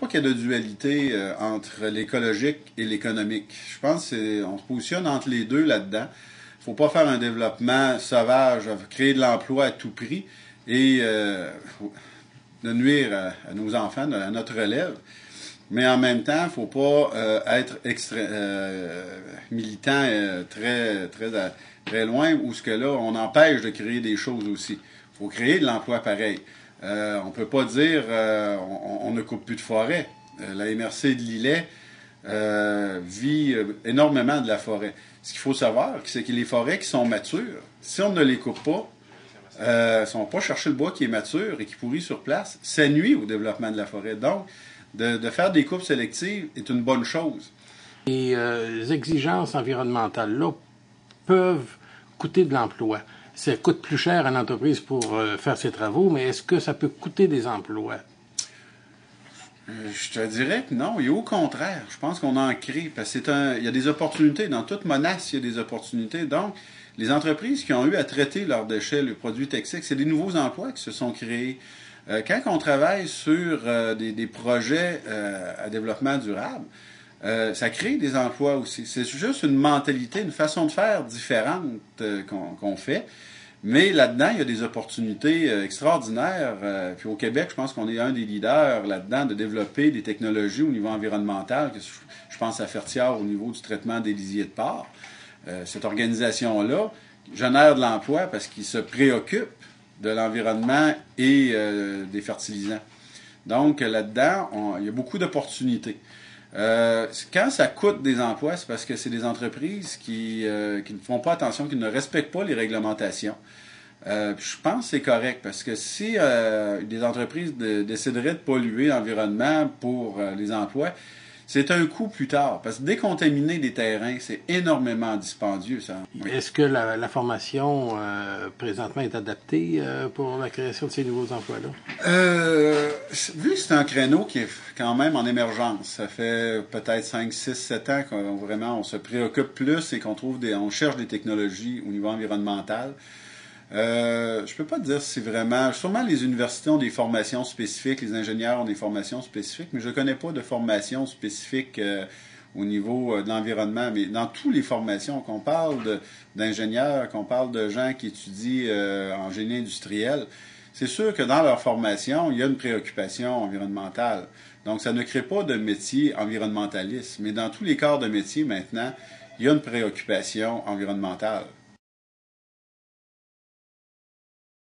Pas qu'il y a de dualité entre l'écologique et l'économique. Je pense qu'on se positionne entre les deux là-dedans. Il ne faut pas faire un développement sauvage, créer de l'emploi à tout prix et de nuire à nos enfants, à notre relève. Mais en même temps, il ne faut pas être militant très loin, où ce que là, on empêche de créer des choses aussi. Il faut créer de l'emploi pareil. On ne peut pas dire on ne coupe plus de forêt. La MRC de Lillet vit énormément de la forêt. Ce qu'il faut savoir, c'est que les forêts qui sont matures, si on ne les coupe pas, si on ne va pas chercher le bois qui est mature et qui pourrit sur place, ça nuit au développement de la forêt. Donc, de faire des coupes sélectives est une bonne chose. Les exigences environnementales-là peuvent coûter de l'emploi. Ça coûte plus cher à l'entreprise pour faire ses travaux, mais est-ce que ça peut coûter des emplois? Je te dirais que non, et au contraire, je pense qu'on en crée, parce que il y a des opportunités, dans toute menace, il y a des opportunités. Donc, les entreprises qui ont eu à traiter leurs déchets, leurs produits toxiques, c'est des nouveaux emplois qui se sont créés. Quand on travaille sur des projets à développement durable, ça crée des emplois aussi. C'est juste une mentalité, une façon de faire différente qu'on fait. Mais là-dedans, il y a des opportunités extraordinaires. Puis au Québec, je pense qu'on est un des leaders là-dedans de développer des technologies au niveau environnemental. Je pense à Fertière au niveau du traitement des lisiers de porc. Cette organisation-là génère de l'emploi parce qu'ils se préoccupent de l'environnement et des fertilisants. Donc là-dedans, il y a beaucoup d'opportunités. Quand ça coûte des emplois, c'est parce que c'est des entreprises qui ne font pas attention, qui ne respectent pas les réglementations. Je pense que c'est correct, parce que si des entreprises décideraient de polluer l'environnement pour les emplois, c'est un coût plus tard. Parce que décontaminer des terrains, c'est énormément dispendieux, ça. Oui. Est-ce que la formation présentement est adaptée pour la création de ces nouveaux emplois-là? Vu que c'est un créneau qui est quand même en émergence, ça fait peut-être 5, 6, 7 ans qu'on vraiment on se préoccupe plus et on cherche des technologies au niveau environnemental. Je peux pas dire si c'est vraiment... Sûrement les universités ont des formations spécifiques, les ingénieurs ont des formations spécifiques, mais je connais pas de formation spécifique au niveau de l'environnement. Mais dans toutes les formations, qu'on parle d'ingénieurs, qu'on parle de gens qui étudient en génie industriel, c'est sûr que dans leur formation, il y a une préoccupation environnementale. Donc, ça ne crée pas de métier environnementaliste. Mais dans tous les corps de métier, maintenant, il y a une préoccupation environnementale.